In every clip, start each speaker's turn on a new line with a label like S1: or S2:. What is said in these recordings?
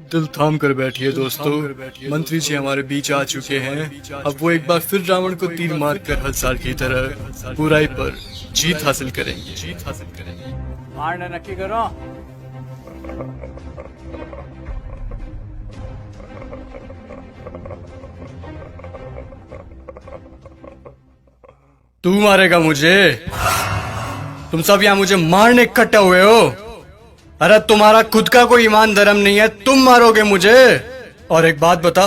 S1: दिल थाम कर बैठिए दोस्तों, मंत्री जी हमारे बीच आ चुके हैं। अब वो एक बार फिर रावण को तीर मार कर हर साल की तरह बुराई पर जीत हासिल करेंगे।
S2: मारना नक्की करो।
S1: तू मारेगा मुझे? तुम सब यहाँ मुझे मारने इकट्ठे हुए हो? अरे तुम्हारा खुद का कोई ईमान धर्म नहीं है, तुम मारोगे मुझे? और एक बात बता,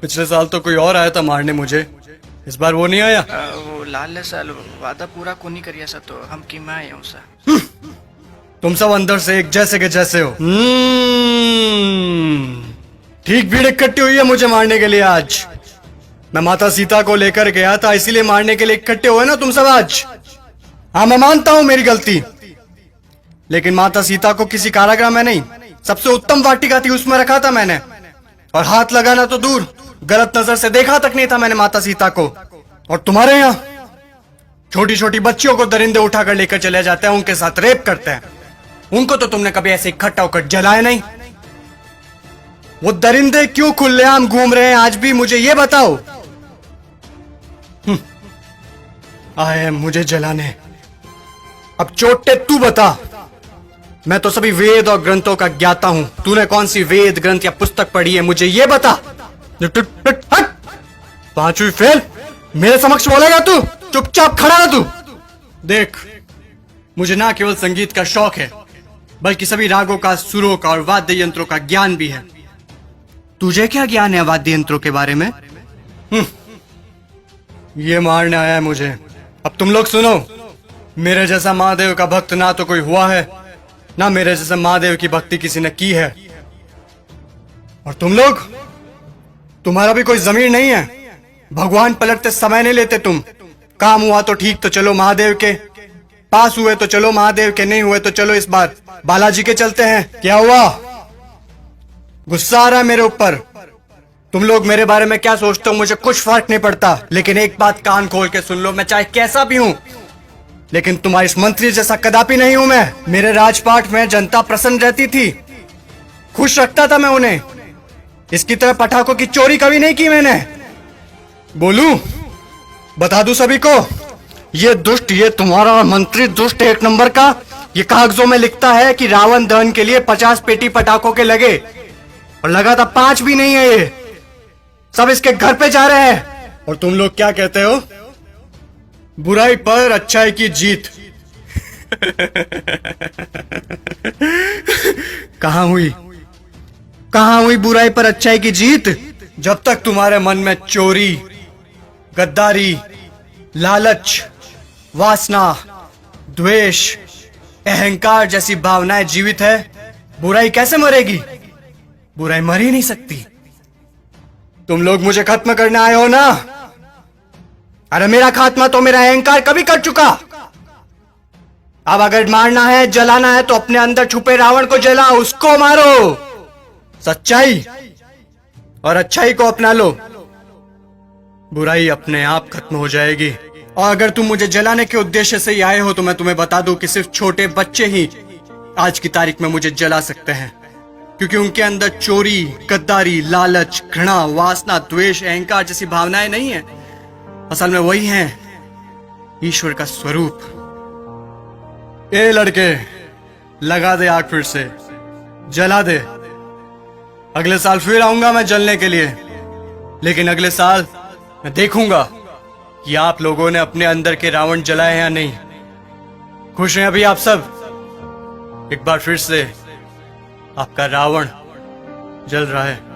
S1: पिछले साल तो कोई और आया था मारने मुझे, इस बार वो नहीं आया?
S3: वो लाल साल वादा पूरा को नहीं करिया सा तो हम की मैं आया हूँ सा।
S1: तुम सब अंदर से एक जैसे के जैसे हो। ठीक भीड़ इकट्ठी हुई है मुझे मारने के लिए आज। मैं माता सीता को लेकर गया था, इसीलिए मारने के लिए इकट्ठे हुए ना तुम सब आज। हाँ, मैं मानता हूं मेरी गलती, लेकिन माता सीता को किसी कारागृह में नहीं, सबसे उत्तम वाटिका थी उसमें रखा था मैंने। और हाथ लगाना तो दूर, गलत नजर से देखा तक नहीं था मैंने माता सीता को। और तुम्हारे यहाँ छोटी छोटी बच्चियों को दरिंदे उठाकर लेकर चले जाते हैं, उनके साथ रेप करते हैं। उनको तो तुमने कभी ऐसे इकट्ठा होकर जलाया नहीं। वो दरिंदे क्यों खुलेआम घूम रहे हैं आज भी, मुझे ये बताओ। आए हैं मुझे जलाने। अब चोटे तू बता। मैं तो सभी वेद और ग्रंथों का ज्ञाता हूं। तूने कौन सी वेद ग्रंथ या पुस्तक पढ़ी है, मुझे ये बता। पांचवी फेल मेरे समक्ष बोलेगा तू? चुपचाप खड़ा रह तू। देख, मुझे ना केवल संगीत का शौक है, बल्कि सभी रागों का, सुरों का और वाद्य यंत्रों का ज्ञान भी है। तुझे क्या ज्ञान है वाद्य यंत्रों के बारे में? ये मारने आया है मुझे। अब तुम लोग सुनो, मेरे जैसा महादेव का भक्त ना तो कोई हुआ है, ना मेरे जैसा महादेव की भक्ति किसी ने की है। और तुम लोग, तुम्हारा भी कोई जमीर नहीं है। भगवान पलटते समय नहीं लेते तुम। काम हुआ तो ठीक, तो चलो महादेव के पास, हुए तो चलो महादेव के, नहीं हुए तो चलो इस बार बालाजी के चलते हैं। क्या हुआ? गुस्सा आ रहा है मेरे ऊपर? तुम लोग मेरे बारे में क्या सोचते हो मुझे कुछ फर्क नहीं पड़ता, लेकिन एक बात कान खोल के सुन लो, मैं चाहे कैसा भी हूं, लेकिन तुम्हारे इस मंत्री जैसा कदापि नहीं हूं मैं। मेरे राजपाट में जनता प्रसन्न रहती थी, खुश रखता था मैं उन्हें। इसकी तरह पटाखों की चोरी कभी नहीं की मैंने। बोलूं, बता दूं सभी को, ये दुष्ट, ये तुम्हारा मंत्री दुष्ट एक नंबर का, ये कागजों में लिखता है कि रावण दहन के लिए 50 पेटी पटाखों के लगे, और लगा था 5 भी नहीं है। ये सब इसके घर पे जा रहे हैं। और तुम लोग क्या कहते हो? बुराई पर अच्छाई की जीत। कहां हुई, कहां हुई बुराई पर अच्छाई की जीत? जब तक तुम्हारे मन में चोरी, गद्दारी, लालच, वासना, द्वेष, अहंकार जैसी भावनाएं जीवित है, बुराई कैसे मरेगी? बुराई मर ही नहीं सकती। तुम लोग मुझे खत्म करने आए हो ना? अरे मेरा खात्मा तो मेरा अहंकार कभी कर चुका। अब अगर मारना है, जलाना है, तो अपने अंदर छुपे रावण को जलाओ, उसको मारो। सच्चाई और अच्छाई को अपना लो, बुराई अपने आप खत्म हो जाएगी। और अगर तुम मुझे जलाने के उद्देश्य से ही आए हो, तो मैं तुम्हें बता दूं कि सिर्फ छोटे बच्चे ही आज की तारीख में मुझे जला सकते हैं, क्योंकि उनके अंदर चोरी, गद्दारी, लालच, घृणा, वासना, द्वेष, अहंकार जैसी भावनाएं नहीं है। असल में वही हैं ईश्वर का स्वरूप। ए लड़के, लगा दे आग, फिर से जला दे। अगले साल फिर आऊंगा मैं जलने के लिए, लेकिन अगले साल मैं देखूंगा कि आप लोगों ने अपने अंदर के रावण जलाए या नहीं। खुश हैं अभी आप सब? एक बार फिर से आपका रावण जल रहा है।